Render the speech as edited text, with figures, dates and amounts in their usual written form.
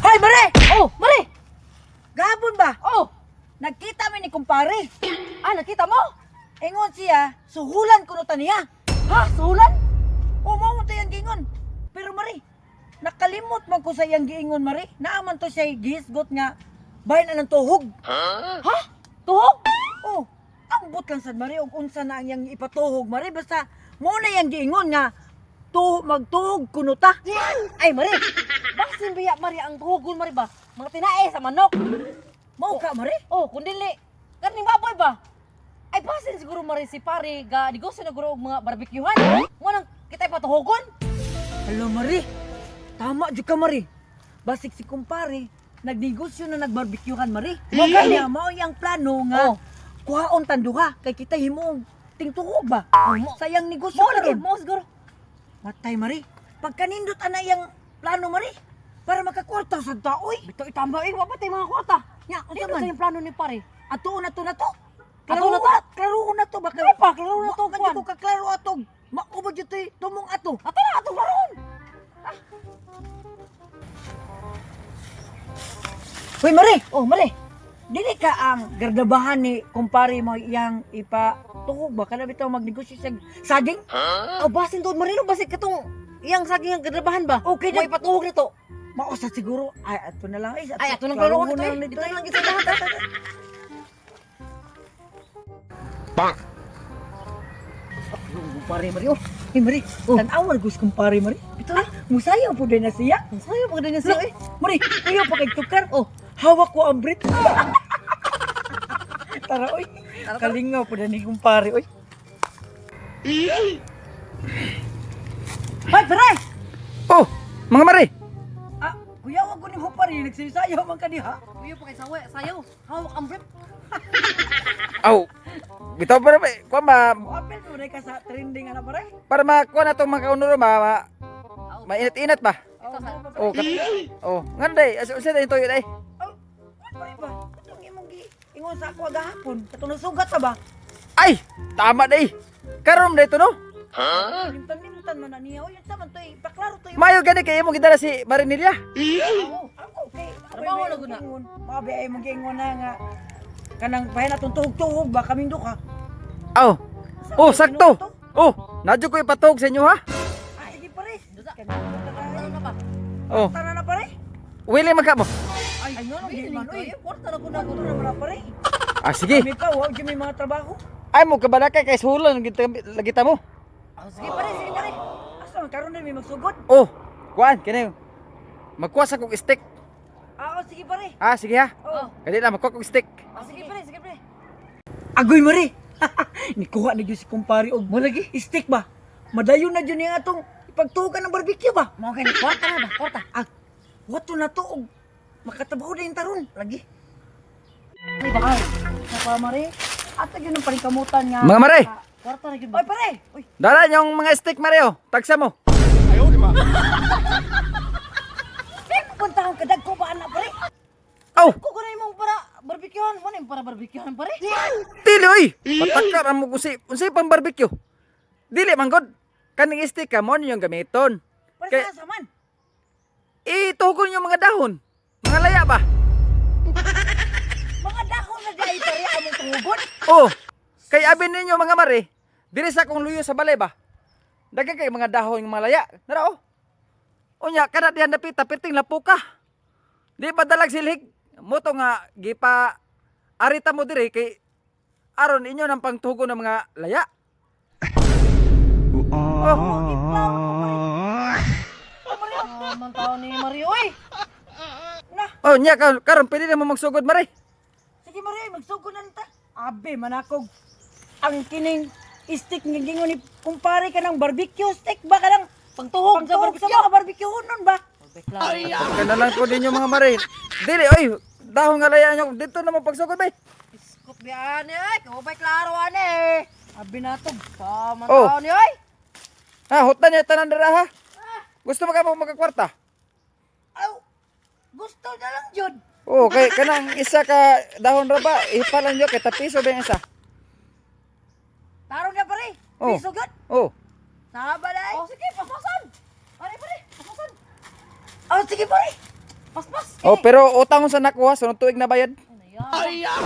Hoy, Mare! Oh, Mare! Gahapon ba? Oh! Nagkita mi ni kumpare. Nakita mo? Ingon siya, suhulan ko ta niya. Ha? Sulan? O mao to yang giingon. Pero Mare, nakalimot man ko sa yang giingon Mare. Naaman to siya gihisgot nga bahin na ng tuhog. Ha? Tuhog? Oh, ambot lang sad Mare og unsa na ang yang ipatuhog Mare basta mo na yang giingon nga magtuhog kuno ta. Ay, Mare! Basin biya, Mare, ang tuhogol, Mare ba? Mga tinae sa manok. Mao ka Mare? Oh, kundili. Karning baboy ba? Ay, basin siguro, Mare, si pare ga negosyo na guro og mga barbecuehan. Mo nang kita ipatuhogon. Hello Mare. Tama jud ka Mare. Basik si kumpare nagnegosyo na nagbarbecuehan Mare. Magali. Kaya mao yang plano nga Oh. kuhaon tanduha kay kita himong tingtuhog ba. Sayang negosyo Mo lagi, karon. mo siguro. Matay Mare. Pagkanindot ana yang plano Mare para makakwarta sa taoy. Bito itamba eh, wa ba tay mga kwarta? Nya Ano unsa sa man? yung plano ni pare? Ato na to na to. Ato na to? Klaro na to baka. Ano pa? Klaro na to, Kung Kwan. ko kaklaro atog. Maubod jud toy tumong ato. Ato na, ato laron. Hoy Mare, Oh, Mare. dili ka ang gardabahan ni kumpare mo yang ipatuhog ba kana bitaw magnegosyo sa saging? Oh, basin doon, Marino, basin katong iyang saging ang gadrabahan ba? Okay May na. ipatuhog nito. Mausa siguro. Ay, ato na lang. Ay, ato nang klaro nito klaruhon eh. na Dito na lang kita lahat. Kumpare Mari. Oh, hey Mari. Tan-awal gus kumpare Mari. Ito na. Musayaw po din na siya. Sayo pag ganyan siya eh. Mari, kuya pa kay tukar. Oh, hawak ko ang brit. Tara, oy. Kalingaw po din ni kumpare, oy. Hoy, pare! Oh, mga mare. Ah, kuya, wag ko ni kumpare. Nagsisayaw man ka diha. Kuya pa kay sayo. Hawak ang brief. Aw. Bitaw pa ba? Kuha Apel mo na ka sa trending ana pare. para makuha na itong mga kaunuro mainit-init ba? Ito sa. Oh, oh, nga day. Asa day toyo day. Oh, pare ba? Katong imong ingon sa ako gahapon. Katong nasugat ta ba? Ay, tama day. Karon day to no. Limtan-limtan man na niya. Oy, sa man to ipaklaro to. Mayo gani kay imong gidala si Marinilla. Ako, okay. Trabaho na guna. Mabi ay mag-ingon na nga. Kanang pahin atong tuhog-tuhog ba kaming duka. Aw. Oh, sakto. Oh, nadyo ko ipatog sa inyo ha. Ah, sige pare. Dusa. Kanang Ano na ba? Oh, tara na pare. willing magka mo. Ay, no, no, Willing man. Oy, kayo. Kwarta na ko na. kuno na wala pare. Ah, sige. Kami pa, wag may mga trabaho. Ay mo kabalakay kay sulan lagita mo. Oh, sige pare, sige pare. Asa man karon din may magsugod. Oh, kuan kini. Magkuha sa kog stick. Ah, oh, sige pare. Ah, sige ha. Oh, Kadi na magkuha kog stick. oh, sige pare, sige pare. Agoy mare. Nikuha na gyud si kumpare og mo lagi stick ba. Madayon na gyud niya atong ipagtugan ng barbecue ba. Mo gani kwarta na ba? Kwarta. Ah, wato na to og makatabaho na yung taron lagi. Ay, bakal. Sa pa mare. Ato yun ang palingkamutan nga. Mga mare. Kwarta na gyud Oy ba? pare. Oy, Dala yung mga stick Mario. Tagsa mo. puntahon kadag ko ba anak pare? Aw, Ko kunay mo para barbecuehan. Mo para barbecuehan pare. dili oy. Patakar mo kusi. Unsay pang barbecue? Dili manggod. Kaning stick ka mo yung gamiton. Para Kay- sa man. Itugon yung mga dahon. Mga laya ba? Mga dahon na dahil pare among tuhugon. Oh, kay abin ninyo mga mare. Dili sa kong luyo sa balay ba? Dagan kay mga dahon yung mga laya. Nara oh. Unya kada dihan napita perting lapuka. Di pa dalag silhig. Moto nga gipa arita mo diri kay aron inyo nang pangtugon ng mga laya. Oh, Man tao ni Mario oy. oh nya karon pwede na mo magsugod mare. Sige Maria, magsugod na ta. Abe, manakog. Ang kining stick nga gingon ni kumpare ka ng barbecue stick ba ka ng Pagtuhog sa pagtuhog sa barbecue. mga barbecue nun ba? Kana lang po ninyo mga mare. Dili oy, dahon nga laya nyo dito na mo pagsugod bay. Iskop biyan ay. Ko bay klaro ani. Abi natog. Sa man Oh. tao ni oy. Ha, hutan niya tanan dira ha. Gusto mo ka mo magkakwarta? Aw, gusto na lang jud. Oh, kay kanang isa ka dahon ra ba, ipalan nyo kay tapiso ba yung isa? Taro na pare. Oh. Pisugod. Oh. Saba na. Oh sige, pasasan. Pare pare, pasasan. Oh, sige pare. Paspas. Oh, pero utang sa nakuha, sunod tuig na bayad. Ano yan?